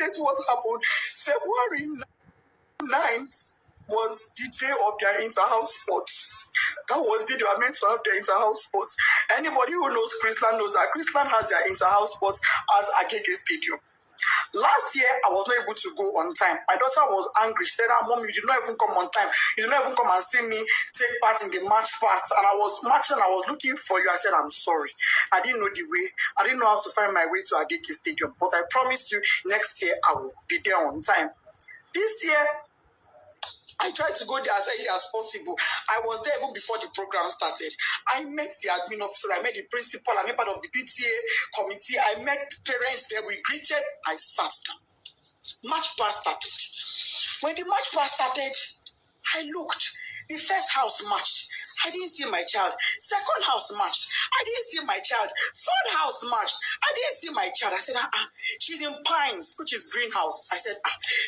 narrate what happened. February 9th was the day of their inter-house sports. That was the day they were meant to have their inter-house sports. Anybody who knows Chrisland knows that Chrisland has their inter-house sports at Agege Stadium. Last year, I was not able to go on time. My daughter was angry. She said, Mom, you did not even come on time. You did not even come and see me take part in the match past. And I was marching, I was looking for you. I said, I'm sorry. I didn't know the way. I didn't know how to find my way to Agege Stadium. But I promise you, next year, I will be there on time. This year, I tried to go there as early as possible. I was there even before the program started. I met the admin officer, I met the principal, I met part of the PTA committee, I met parents there, we greeted, I sat down. Match pass started. When the match pass started, I looked. The first house matched. I didn't see my child. Second house matched. I didn't see my child. Third house matched. I didn't see my child. I said, she's in Pines, which is greenhouse. I said,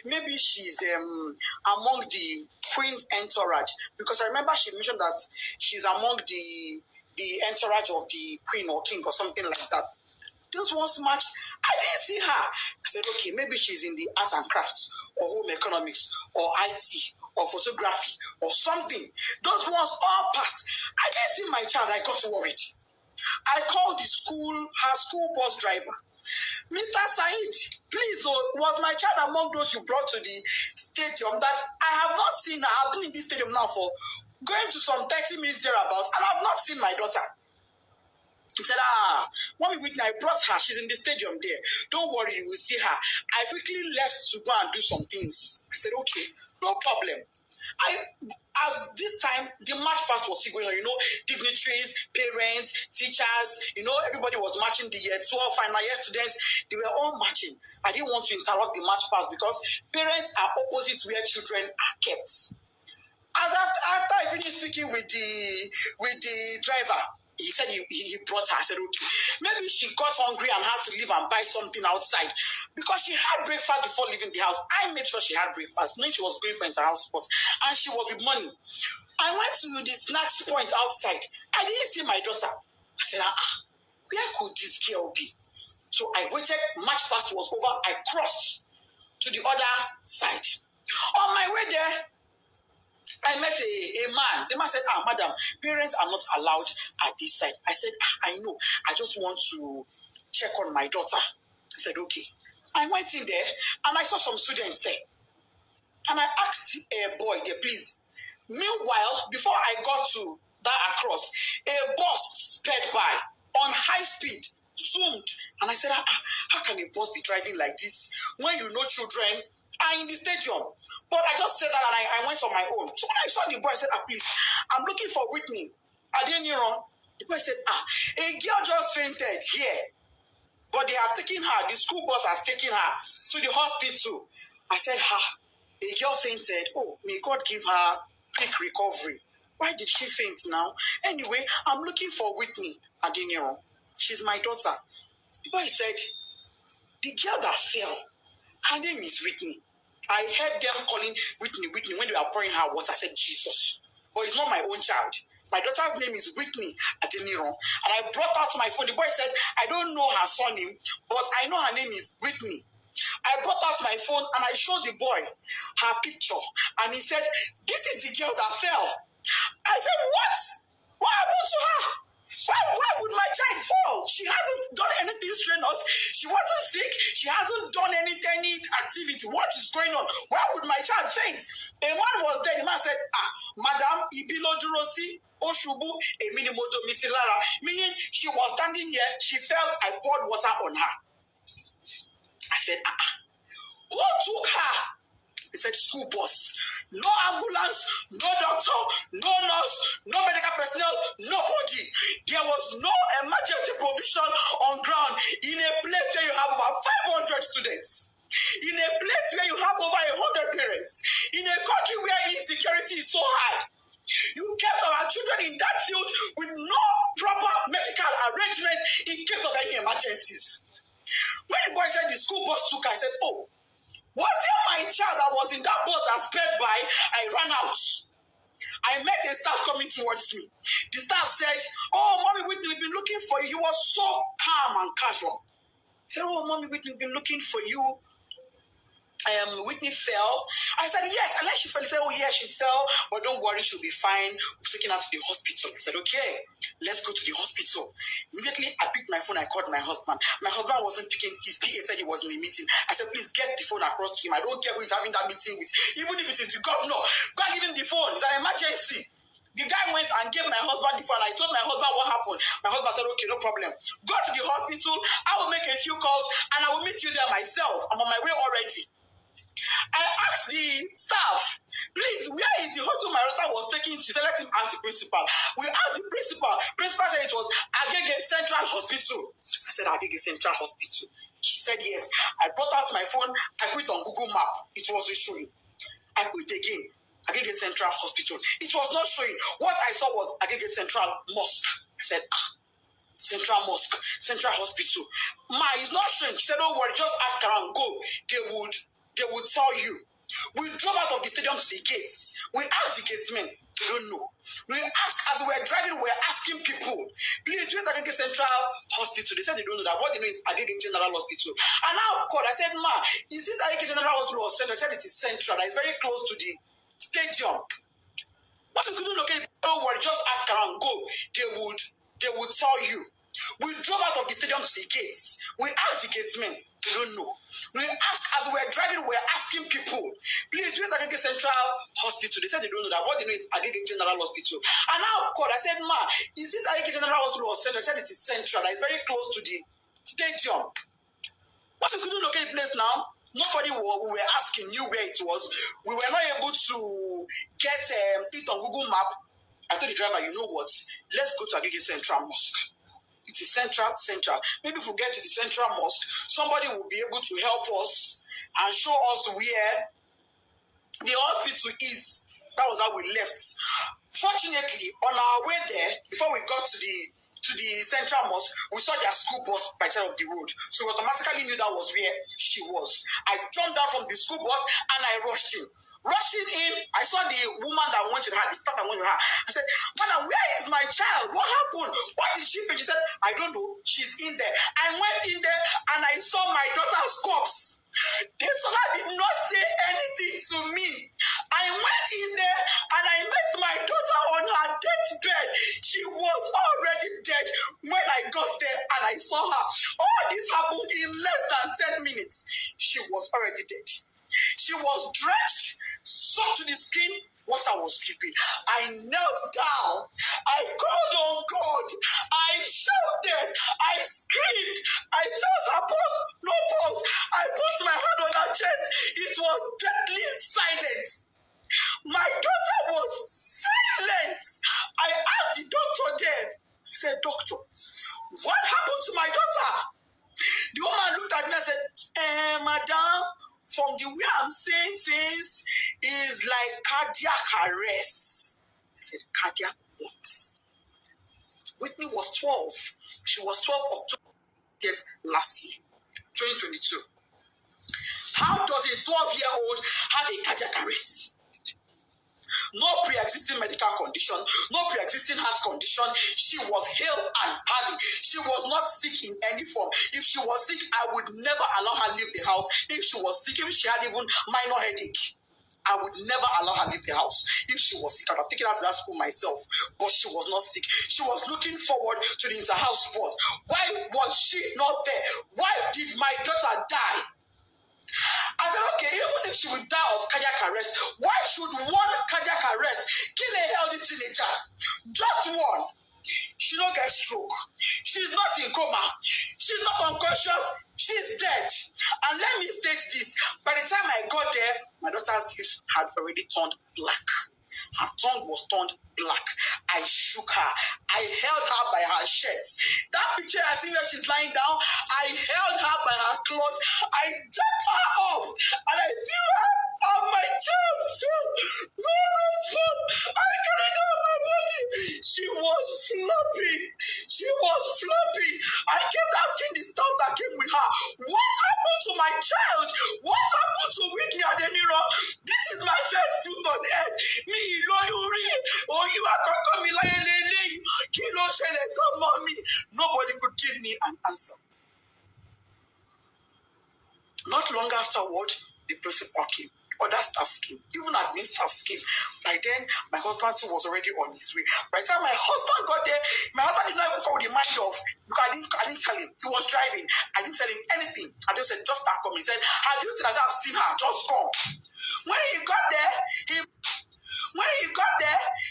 maybe she's among the Queen's entourage. Because I remember she mentioned that she's among the entourage of the Queen or King or something like that. Those ones matched. I didn't see her. I said, okay, maybe she's in the arts and crafts or home economics or IT or photography or something. Those ones all passed. I didn't see my child. I got worried. I called the school, her school bus driver. Mr. Said, please, was my child among those you brought to the stadium that I have not seen her? I've been in this stadium now for going to some 30 minutes thereabouts and I've not seen my daughter. He said, Mommy Whitney, I brought her. She's in the stadium there. Don't worry, you will see her. I quickly left to go and do some things. I said, okay, no problem. As this time, the march past was still going on, dignitaries, parents, teachers, everybody was marching the year 12 final year students. They were all marching. I didn't want to interrupt the march past because parents are opposite where children are kept. As after I finished speaking with the driver, he said he brought her. I said, okay. Maybe she got hungry and had to leave and buy something outside. Because she had breakfast before leaving the house. I made sure she had breakfast, knowing she was going for inter-house sports. And she was with money. I went to the snacks point outside. I didn't see my daughter. I said, where could this girl be? So I waited. March past was over. I crossed to the other side. On my way there, I met a man. The man said, madam, parents are not allowed at this side. I said, I know. I just want to check on my daughter. He said, okay. I went in there and I saw some students there. And I asked a boy there, please. Meanwhile, before I got to that across, a bus sped by on high speed, zoomed. And I said, how can a bus be driving like this when children are in the stadium? But I just said that and I went on my own. So when I saw the boy, I said, please, I'm looking for whitneyadeniran. The boy said, a girl just fainted here. But they have taken her, the school bus has taken her to the hospital. I said, a girl fainted. Oh, may God give her quick recovery. Why did she faint now? Anyway, I'm looking for whitneyadeniran. She's my daughter. The boy said, the girl that fell, her name is Whitney. I heard them calling Whitney when they were pouring her water. I said, Jesus. But it's not my own child. My daughter's name is whitneyadeniran. And I brought out my phone. The boy said, I don't know her surname, but I know her name is Whitney. I brought out my phone and I showed the boy her picture. And he said, this is the girl that fell. I said, what? What happened to her? Why would my child fall? She hasn't done anything strenuous. She wasn't sick. She hasn't done any activity. What is going on? Why would my child faint? A man was there. The man said, Madam, Ibilojurosi, Oshubu, Eminimodo Misilara. Meaning she was standing here. She fell. I poured water on her. I said, who took her? He said, school bus. No ambulance, no doctor, no nurse, no medical personnel, nobody. There was no emergency provision on ground in a place where you have over 500 students. In a place where you have over 100 parents. In a country where insecurity is so high. You kept our children in that field with no proper medical arrangements in case of any emergencies. When the boy said the school bus took, I said, was it my child that was in that bus that sped by? I ran out. I met a staff coming towards me. The staff said, Mommy Whitney, we've been looking for you. You were so calm and casual. I said, Mommy Whitney, we've been looking for you. Whitney fell. I said, yes. And then she fell. He said, oh, yeah, she fell. But don't worry, she'll be fine. We've taken her to the hospital. I said, okay, let's go to the hospital. Immediately, I picked my phone. I called my husband. My husband wasn't picking. His PA said he was in a meeting. I said, please get the phone across to him. I don't care who he's having that meeting with. Even if it is the governor, go and give him the phone. It's an emergency. The guy went and gave my husband the phone. I told my husband what happened. My husband said, okay, no problem. Go to the hospital. I will make a few calls and I will meet you there myself. I'm on my way already. I asked the staff, please, where is the hospital my daughter was taking? She said, let him ask the principal. We asked the principal. Principal said it was Agege Central Hospital. I said, Agege Central Hospital. She said, yes. I brought out my phone. I put it on Google Map. It wasn't showing. I put it again. Agege Central Hospital. It was not showing. What I saw was Agege Central Mosque. I said, Central Mosque, Central Hospital. Ma, it's not showing. She said, don't worry, just ask around, go. They would tell you. We drove out of the stadium to the gates. We asked the gatesmen, they don't know. We asked, as we were driving, we were asking people, please, where's Agege Central Hospital? They said they don't know that. What they know is Agege General Hospital. And now, God, I said, Ma, is it Agege General Hospital or Central? They said it is Central. That is very close to the stadium. But we couldn't locate it. Don't worry, just ask around, go. They would tell you. We drove out of the stadium to the gates. We asked the gatesmen, they don't know. We asked, as we were driving, we were asking people, please, where's Agege Central Hospital? They said they don't know that. What they know is Agege General Hospital. And now, God, I said, Ma, is it Agege General Hospital or Central? They said it is Central. That is very close to the stadium. But we couldn't locate the place now. Nobody we were asking knew where it was. We were not able to get it on Google Map. I told the driver, you know what? Let's go to Agege Central Mosque. It is central. Maybe if we get to the Central Mosque, somebody will be able to help us and show us where the hospital is. That was how we left. Fortunately, on our way there, before we got to the Central Mosque, we saw their school bus by the side of the road. So we automatically knew that was where she was. I jumped down from the school bus and I rushed in. Rushing in, I saw the woman that went to her, the staff that went to her. I said, Madam, where is my child? What happened? What did she feel? She said, I don't know. She's in there. I went in there and I saw my daughter's corpse. The soldier did not say anything to me. I went in there and I met my daughter on her deathbed. She was already dead when I got there and I saw her. All this happened in less than 10 minutes. She was already dead. She was drenched, soaked to the skin. Water was dripping. I knelt down. I called on God. I shouted. I screamed. I felt her pulse. No pulse. I put my hand on her chest. It was deadly silent. My daughter was silent. I asked the doctor there. He said, Doctor, what happened to my daughter? The woman looked at me and said, Madam, from the way I'm saying things, is like cardiac arrest. I said, cardiac what? Whitney was 12. She was 12 October last year, 2022. How does a 12-year-old have a cardiac arrest? No pre-existing medical condition, no pre-existing heart condition. She was hale and healthy. She was not sick in any form. If she was sick, I would never allow her leave the house. If she was sick, if she had even minor headache, I would never allow her leave the house. If she was sick, I'd have taken her to that school myself. But she was not sick. She was looking forward to the inter-house sport. Why was she not there? Why did my daughter die? I said, okay, even if she would die of cardiac arrest, why should one cardiac arrest kill a healthy teenager? Just one. She don't get stroke. She's not in coma. She's not unconscious. She's dead. And let me state this. By the time I got there, my daughter's lips had already turned black. Her tongue was turned black. I shook her. I held her by her shirt. That picture I see where she's lying down, I held her by her clothes. I jacked her up and I threw her on my chest. No response. I couldn't get my body. She was flopping. She was flopping. I kept asking the staff that came with her, what happened to my child? What happened to Whitney Adeniran? This is my first fruit on earth. Me, oh, you are coming like mommy. Nobody could give me an answer. Not long afterward, the principal came. Other staff came, even admin staff came. By then, my husband too was already on his way. By the time my husband got there, my husband did not even call the mind off because I didn't tell him. He was driving. I didn't tell him anything. I just said, just start coming. He said, have you seen her? I've seen her. Just come. When he got there,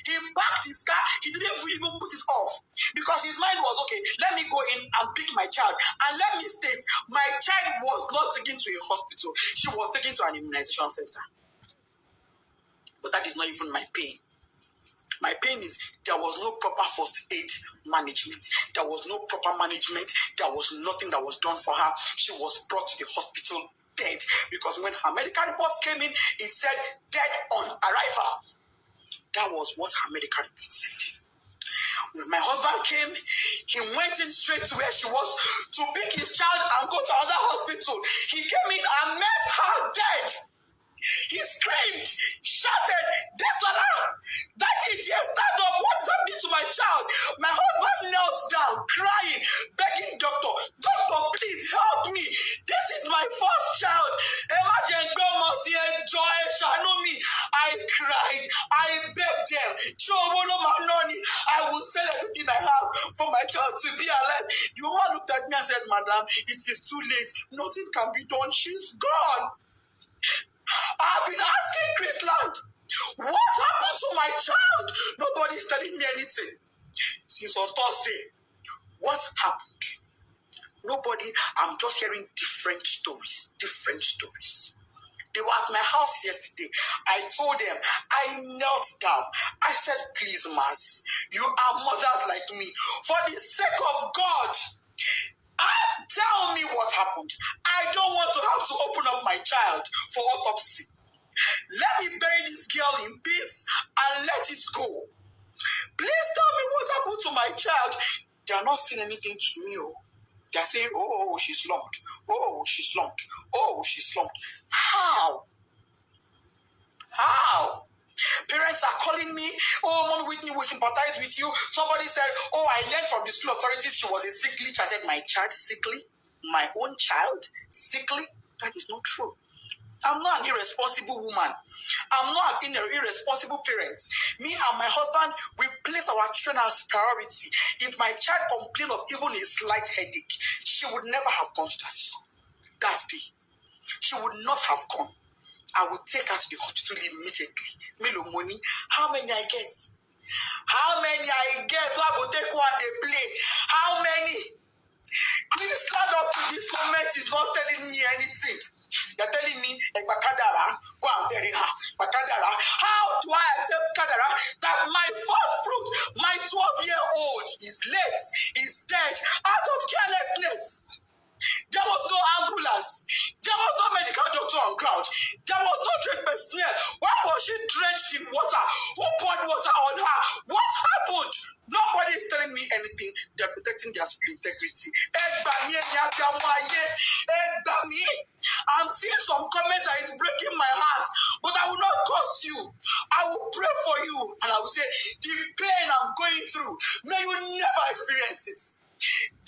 he parked his car. He didn't even put it off because his mind was, okay, let me go in and pick my child. And let me state, my child was not taken to a hospital. She was taken to an immunization center. But that is not even my pain. My pain is there was no proper first aid management. There was no proper management. There was nothing that was done for her. She was brought to the hospital dead because when her medical reports came in, it said dead on arrival. That was what her medical report said. When my husband came, he went in straight to where she was to pick his child and go to another hospital. He came in and met her dead. He screamed, shouted, Desola! That is, yes, stand up. What is happening to my child? My husband knelt down, crying, begging doctor, please help me. This is my first child. I cried. I begged them. I will sell everything I have for my child to be alive. The woman looked at me and said, Madam, it is too late. Nothing can be done. She's gone. I've been asking Chrisland, what happened to my child? Nobody's telling me anything. Since on Thursday, what happened? Nobody, I'm just hearing different stories. They were at my house yesterday. I told them, I knelt down. I said, please, Mas, you are mothers like me. For the sake of God, tell me what happened. I don't want to have to open up my child for autopsy. Let me bury this girl in peace and let it go. Please tell me what happened to my child. They are not saying anything to me. They are saying, oh, she's slumped. Oh, she's slumped. Oh, she's slumped. How? Parents are calling me, oh, Mom Whitney, we sympathize with you. Somebody said, oh, I learned from the school authorities she was a sickly child. I said, my child sickly? My own child sickly? That is not true. I'm not an irresponsible woman. I'm not an irresponsible parent. Me and my husband, we place our children as priority. If my child complained of even a slight headache, she would never have gone to that school that day. She would not have gone. I would take her to the hospital immediately. Melo money. How many I get? I will take one day play. How many? Chrisland up to this moment is not telling me anything. They're telling me, Bakadara, go and bury her. Bakadara, how do I accept Kadara that my first fruit, my 12-year-old, is late, is dead, out of carelessness? There was no ambulance. There was no medical doctor on ground. There was no trained personnel. Why was she drenched in water? Who poured water on her? What happened? Nobody is telling me anything. They're protecting their school integrity. I'm seeing some comments that is breaking my heart, but I will not curse you. I will pray for you, and I will say, the pain I'm going through, may you never experience it.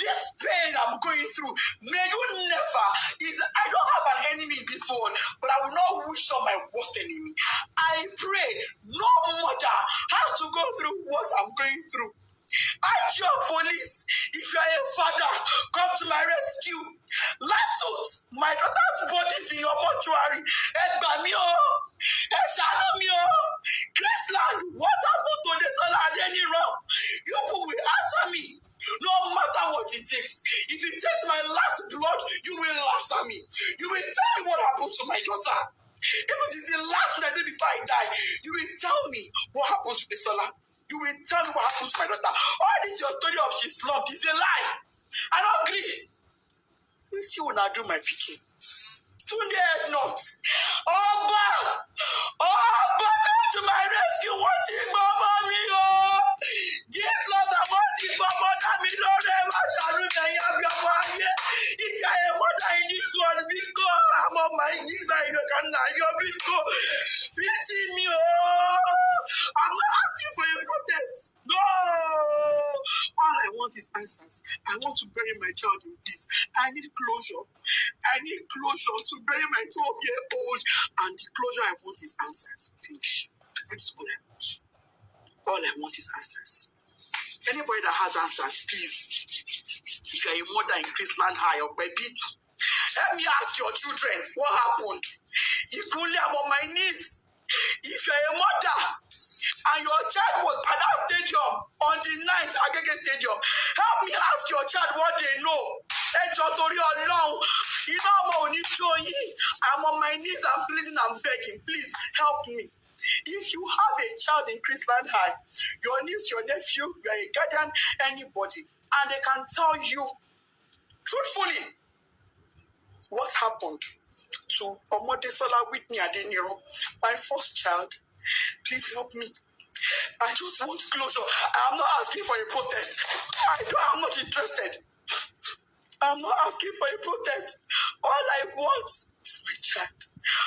This pain I'm going through, may you never. I don't have an enemy in this world, but I will not wish on my worst enemy. I pray no mother has to go through what I'm going through. Ask your police, if you are a father, come to my rescue. Last my daughter's body is in your mortuary. Chrisland, what happened to Chrislandinterhouse? You people will answer me. No matter what it takes. If it takes my last blood, you will answer me. You will tell me what happened to my daughter. If it is the last night before I die, you will tell me what happened to Desola. You will tell me what happened to my daughter. All this your story of she's slumped is a lie. I don't agree. You see when I do my picking. Tunde not. Oba, come to my rescue. What's it, Mama? This Lord, I want it for mother. Me Lord, I want to. If I am mother in this one, because I'm on my knees, I can now. You're because visit me. I'm not asking for a protest. No. All I want is answers. I I want to bury my child in peace. I need closure. I need closure to bury my 12-year-old. And the closure I want is answers. Finish. That's all I want. All I want is answers. Anybody that has answers, please. If you're a mother in Chrisland High or baby, help me ask your children what happened. If only I'm on my knees. If you're a mother and your child was at that stadium on the 9th Agege Stadium, help me ask your child what they know. I'm on my knees, I'm pleading, I'm begging. Please help me. If you have a child in Chrisland High, your niece, your nephew, you are a guardian, anybody, and they can tell you truthfully what happened to Omodesola Whitneyadeniran, my first child. Please help me. I just want closure. I'm not asking for a protest. I'm not interested. I'm not asking for a protest. All I want is my child.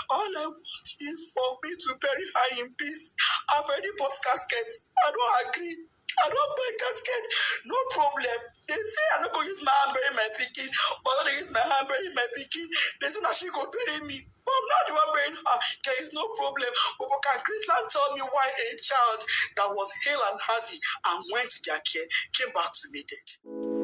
All I want is for me to bury her in peace. I've already bought caskets. I don't agree. I don't buy casket. No problem. They say I'm not going to use my hand bury my pikin, but I'm going to use my hand bury my pikin. They say that she go bury me. But I'm not the one burying her. There is no problem. But can Chrisland tell me why a child that was hale and healthy and went to their care came back to me dead?